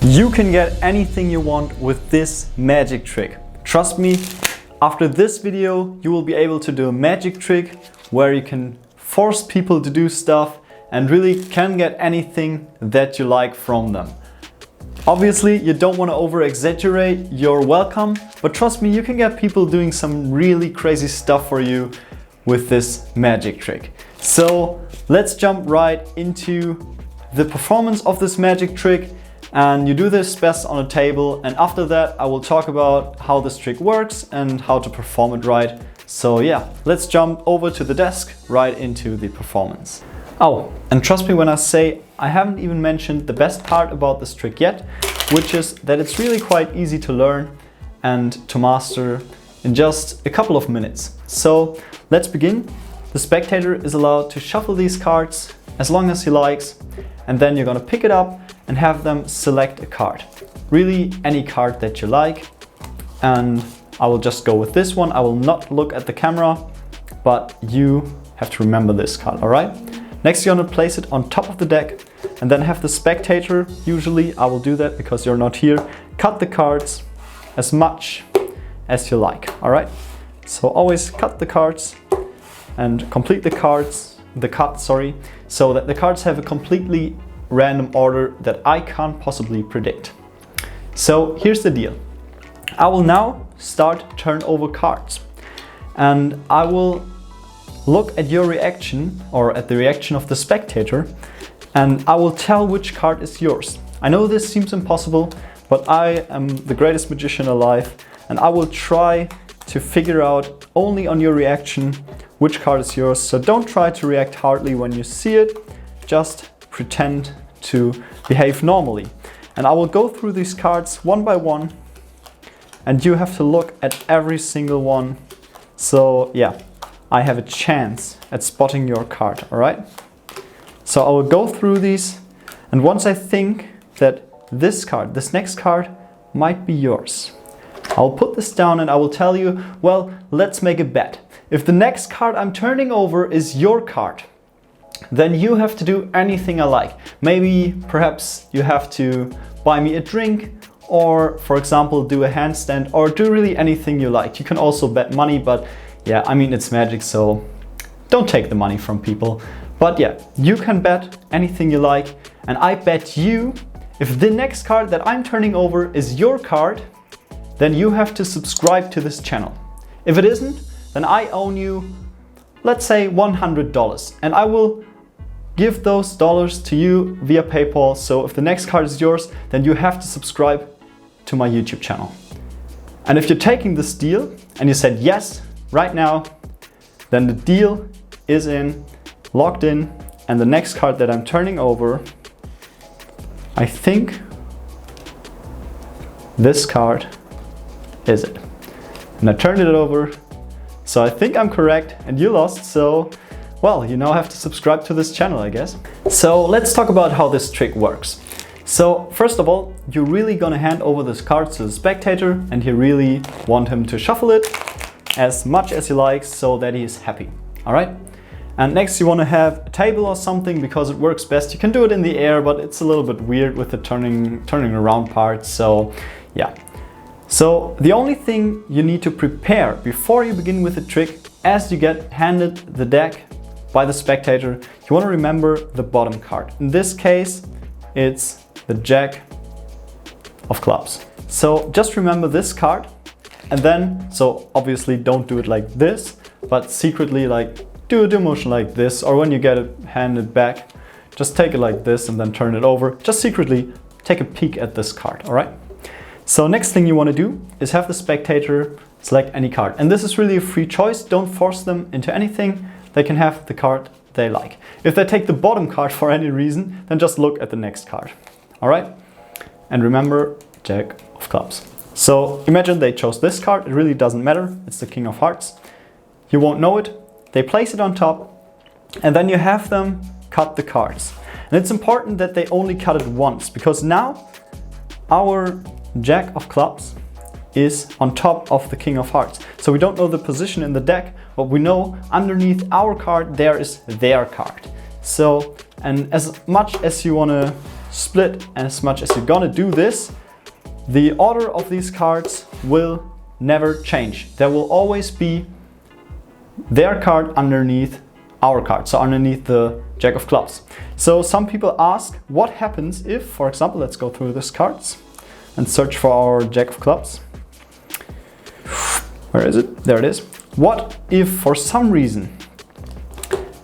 You can get anything you want with this magic trick. Trust me, after this video you will be able to do a magic trick where you can force people to do stuff and really can get anything that you like from them. Obviously you don't want to over-exaggerate your welcome, but trust me, you can get people doing some really crazy stuff for you with this magic trick. So let's jump right into the performance of this magic trick. And you do this best on a table, and after that I will talk about how this trick works and how to perform it right. So yeah, let's jump over to the desk right into the performance. Oh, and trust me when I say I haven't even mentioned the best part about this trick yet, which is that it's really quite easy to learn and to master in just a couple of minutes. So let's begin. The spectator is allowed to shuffle these cards as long as he likes, and then you're gonna pick it up and have them select a card. Really any card that you like. And I will just go with this one. I will not look at the camera, but you have to remember this card, all right? Next, you're gonna place it on top of the deck and then have the spectator, usually I will do that because you're not here, cut the cards as much as you like, all right? So always cut the cards and complete the cut, so that the cards have a completely random order that I can't possibly predict. So here's the deal. I will now start turn over cards, and I will look at your reaction or at the reaction of the spectator, and I will tell which card is yours. I know this seems impossible, but I am the greatest magician alive, and I will try to figure out only on your reaction which card is yours. So don't try to react hardly when you see it, just pretend to behave normally. And I will go through these cards one by one, and you have to look at every single one. So yeah, I have a chance at spotting your card, all right? So I will go through these, and once I think that this next card might be yours, I'll put this down and I will tell you, well, let's make a bet. If the next card I'm turning over is your card, then you have to do anything I like. Maybe perhaps you have to buy me a drink, or for example do a handstand, or do really anything you like. You can also bet money, but yeah, I mean it's magic, so don't take the money from people. But yeah, you can bet anything you like, and I bet you if the next card that I'm turning over is your card, then you have to subscribe to this channel. If it isn't, then I owe you, let's say $100, and I will give those dollars to you via PayPal. So if the next card is yours, then you have to subscribe to my YouTube channel. And if you're taking this deal and you said yes right now, then the deal is locked in, and the next card that I'm turning over, I think this card is it. And I turned it over, so I think I'm correct and you lost, so well, you now have to subscribe to this channel, I guess. So let's talk about how this trick works. So first of all, you're really gonna hand over this card to the spectator, and you really want him to shuffle it as much as he likes so that he is happy, all right? And next you wanna have a table or something because it works best. You can do it in the air, but it's a little bit weird with the turning around part, so yeah. So the only thing you need to prepare before you begin with the trick, as you get handed the deck by the spectator, you want to remember the bottom card. In this case, it's the Jack of Clubs. So just remember this card, and then, so obviously don't do it like this, but secretly like do a motion like this, or when you get it handed back, just take it like this and then turn it over. Just secretly take a peek at this card, all right? So next thing you want to do is have the spectator select any card. And this is really a free choice. Don't force them into anything. They can have the card they like. If they take the bottom card for any reason, then just look at the next card. All right? And remember, Jack of Clubs. So imagine they chose this card. It really doesn't matter. It's the King of Hearts. You won't know it. They place it on top, and then you have them cut the cards. And it's important that they only cut it once, because now our Jack of Clubs is on top of the King of Hearts. So we don't know the position in the deck, but we know underneath our card there is their card. So, and as much as you want to split as much as you're gonna do this, the order of these cards will never change. There will always be their card underneath our card, so underneath the Jack of Clubs. So some people ask, what happens if, for example, let's go through these cards and search for our Jack of Clubs. Where is it? There it is. What if for some reason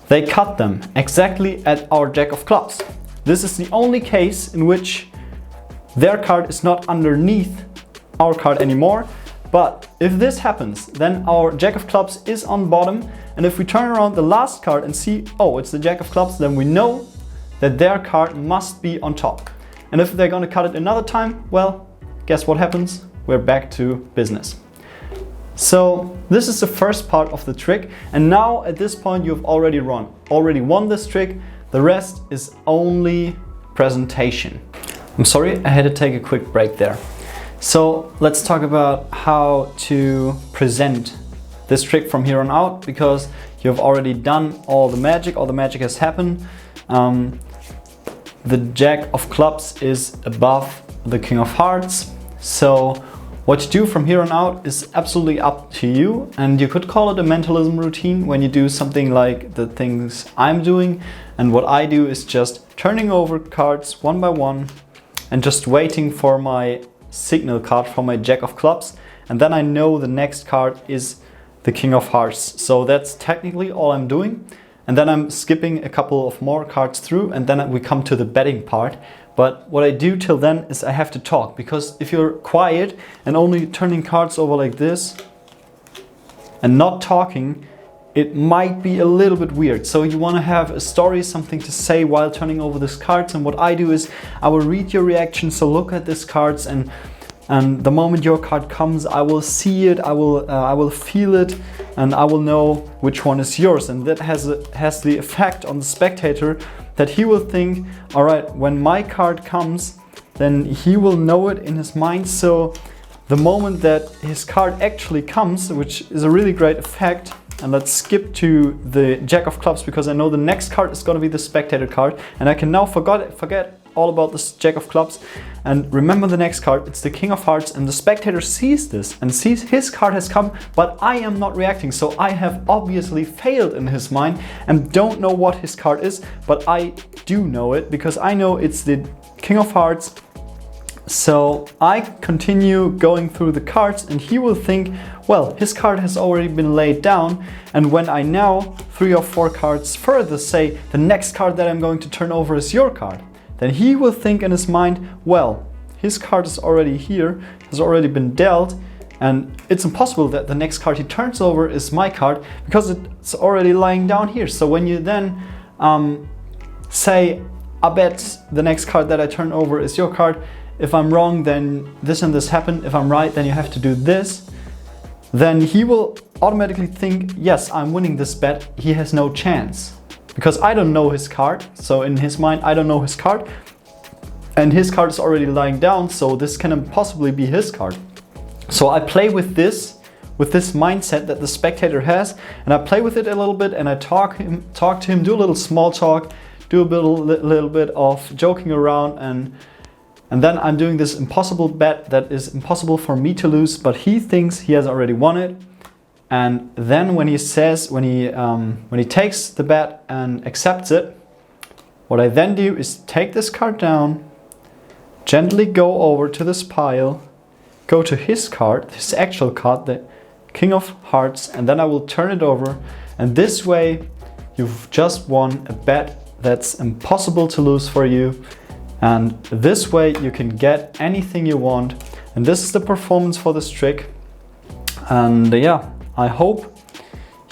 they cut them exactly at our Jack of Clubs? This is the only case in which their card is not underneath our card anymore. But if this happens, then our Jack of Clubs is on bottom, and if we turn around the last card and see, oh, it's the Jack of Clubs, then we know that their card must be on top. And if they're gonna cut it another time, well, guess what happens? We're back to business. So this is the first part of the trick, and now at this point you've already won this trick. The rest is only presentation. I'm sorry, I had to take a quick break there. So let's talk about how to present this trick from here on out, because you've already done all the magic has happened. The Jack of Clubs is above the King of Hearts. So what to do from here on out is absolutely up to you, and you could call it a mentalism routine when you do something like the things I'm doing. And what I do is just turning over cards one by one and just waiting for my signal card from my Jack of Clubs, and then I know the next card is the King of Hearts. So that's technically all I'm doing, and then I'm skipping a couple of more cards through, and then we come to the betting part. But what I do till then is I have to talk, because if you're quiet and only turning cards over like this and not talking, it might be a little bit weird. So you want to have a story, something to say while turning over these cards. And what I do is I will read your reaction. So look at these cards, and the moment your card comes, I will see it, I will feel it, and I will know which one is yours. And that has the effect on the spectator that he will think, all right, when my card comes, then he will know it in his mind. So the moment that his card actually comes, which is a really great effect. And let's skip to the Jack of Clubs, because I know the next card is going to be the spectator card, and I can now forget all about this Jack of Clubs and remember the next card. It's the King of Hearts, and the spectator sees this and sees his card has come, but I am not reacting. So I have obviously failed in his mind and don't know what his card is, but I do know it because I know it's the King of Hearts. So I continue going through the cards, and he will think, well, his card has already been laid down. And when I now 3 or 4 cards further say the next card that I'm going to turn over is your card, then he will think in his mind, well, his card is already here, has already been dealt, and it's impossible that the next card he turns over is my card because it's already lying down here. So when you then say, I bet the next card that I turn over is your card, if I'm wrong, then this and this happened. If I'm right, then you have to do this. Then he will automatically think, yes, I'm winning this bet. He has no chance because I don't know his card. So in his mind, I don't know his card, and his card is already lying down. So this cannot possibly be his card. So I play with this mindset that the spectator has, and I play with it a little bit, and I talk to him, do a little small talk, do a little bit of joking around, and then I'm doing this impossible bet that is impossible for me to lose, but he thinks he has already won it. And then when he takes the bet and accepts it, what I then do is take this card down, gently go over to this pile, go to his card, his actual card, the King of Hearts, and then I will turn it over. And this way you've just won a bet that's impossible to lose for you. And this way you can get anything you want. And this is the performance for this trick. And yeah, I hope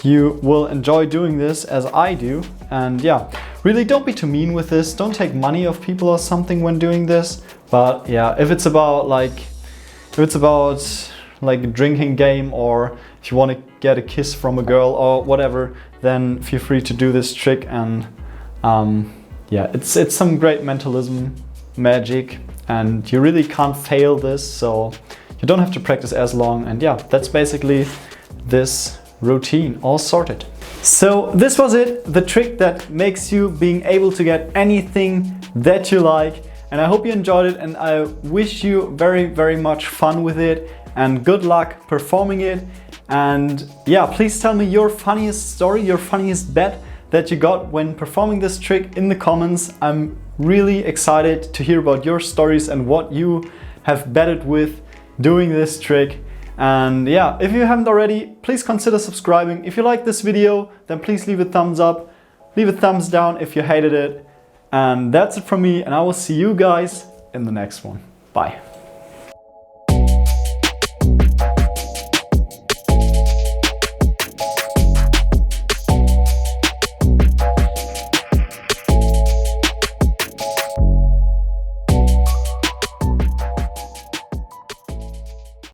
you will enjoy doing this as I do. And yeah, really don't be too mean with this. Don't take money of people or something when doing this. But yeah, if it's about like a drinking game, or if you want to get a kiss from a girl or whatever, then feel free to do this trick. And yeah, it's some great mentalism magic, and you really can't fail this, so you don't have to practice as long. And yeah, that's basically this routine all sorted. So this was it, the trick that makes you being able to get anything that you like. and I hope you enjoyed it, and I wish you very much fun with it and good luck performing it. And yeah, please tell me your funniest story, your funniest bet that you got when performing this trick in the comments. I'm really excited to hear about your stories and what you have betted with doing this trick. And yeah, if you haven't already, please consider subscribing. If you like this video, then please leave a thumbs up, leave a thumbs down if you hated it. And that's it from me, and I will see you guys in the next one. Bye.